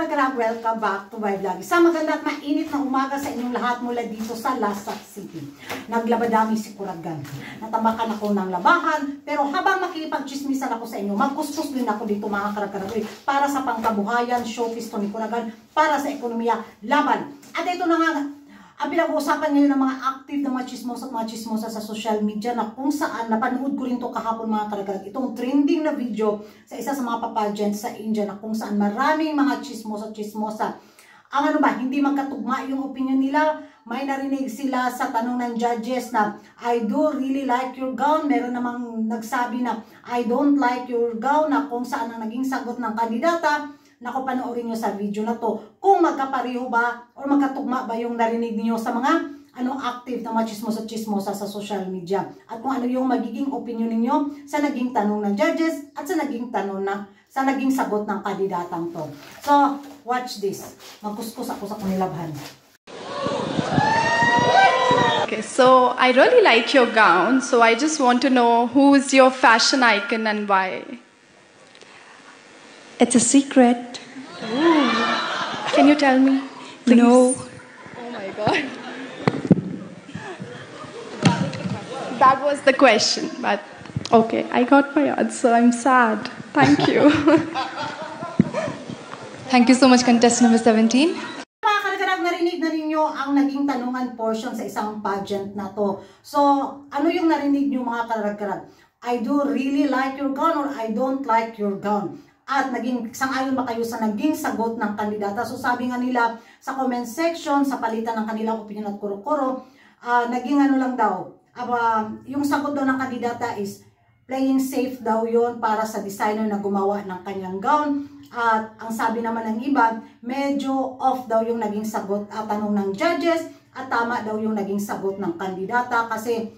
karag-karag, welcome back to my vlog. Sa maganda at mainit na umaga sa inyong lahat mula dito sa Lasak City. Naglabadami si Kuragan. Natambakan ako ng labahan, pero habang makikipag-chismisan ako sa inyo, magkuskus din ako dito mga karag-karag para sa pangkabuhayan, showcase to ni Kuragan, para sa ekonomiya, laban. At ito na nga, ang pinag-uusapan ngayon ng mga active na mga chismosa at mga chismosa sa social media na kung saan napanood ko rin to kahapon mga karagag. Itong trending na video sa isa sa mga papageant sa India na kung saan maraming mga chismosa at chismosa. Ang ano ba, hindi magkatugma yung opinion nila. May narinig sila sa tanong ng judges na I do really like your gown. Meron namang nagsabi na I don't like your gown na kung saan ang naging sagot ng kandidata. Naku, panoorin nyo sa video na to kung magkapareho ba o magkatugma ba yung narinig niyo sa mga active na mga chismosa sa social media at kung ano yung magiging opinion niyo sa naging tanong ng judges at sa naging sagot ng kandidatang to. So, watch this. Magkuskus ako sa kunilabhan. Okay, so I really like your gown, so I just want to know who is your fashion icon and why? It's a secret. Ooh. Can you tell me, please? No. Oh my God. That was the question, but okay, I got my answer. I'm sad. Thank you. Thank you so much, contestant number 17. Mga karagdag, narinig na ninyo ang naging tanungan portion sa isang pageant na to. So, ano yung narinig nyo mga karagdag? I do really like your gown or I don't like your gown. At naging sang-ayon ba kayo sa naging sagot ng kandidata? So sabi nga nila sa comment section, sa palitan ng kanilang opinion at kuro-kuro, naging ano lang daw, yung sagot daw ng kandidata is playing safe daw yon para sa designer na gumawa ng kanyang gown. At ang sabi naman ng iba, medyo off daw yung naging sagot at tanong ng judges at tama daw yung naging sagot ng kandidata kasi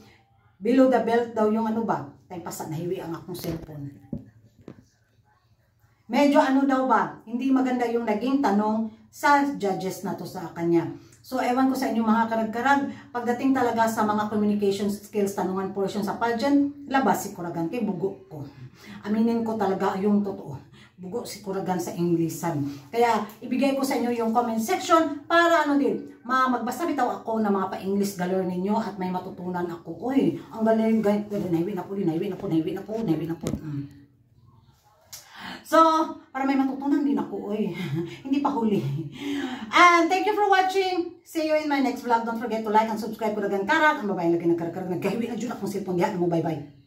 below the belt daw yung ano ba? Tayo pasat nahiwi ang akong cellphone. Medyo ano daw ba, hindi maganda yung naging tanong sa judges na to sa kanya. So, ewan ko sa inyo mga karag-karag, pagdating talaga sa mga communication skills, tanungan portion sa pageant, labas si Kuragan kay bugo ko. Aminin ko talaga yung totoo. Bugo si Kuragan sa Inglesan. Kaya, ibigay ko sa inyo yung comment section para ano din, magbasa bitaw ako ng mga pa-English galore ninyo at may matutunan ako. Uy, ang galing, nahiwi na po. So, para may matutunan din ako, oy. Hindi pa huli. And thank you for watching. See you in my next vlog. Don't forget to like and subscribe. Kuragan Karag. Ang babae lagi nagkarag. Nagkahiwi na dyan akong cellphone. Diyan mo. Bye-bye.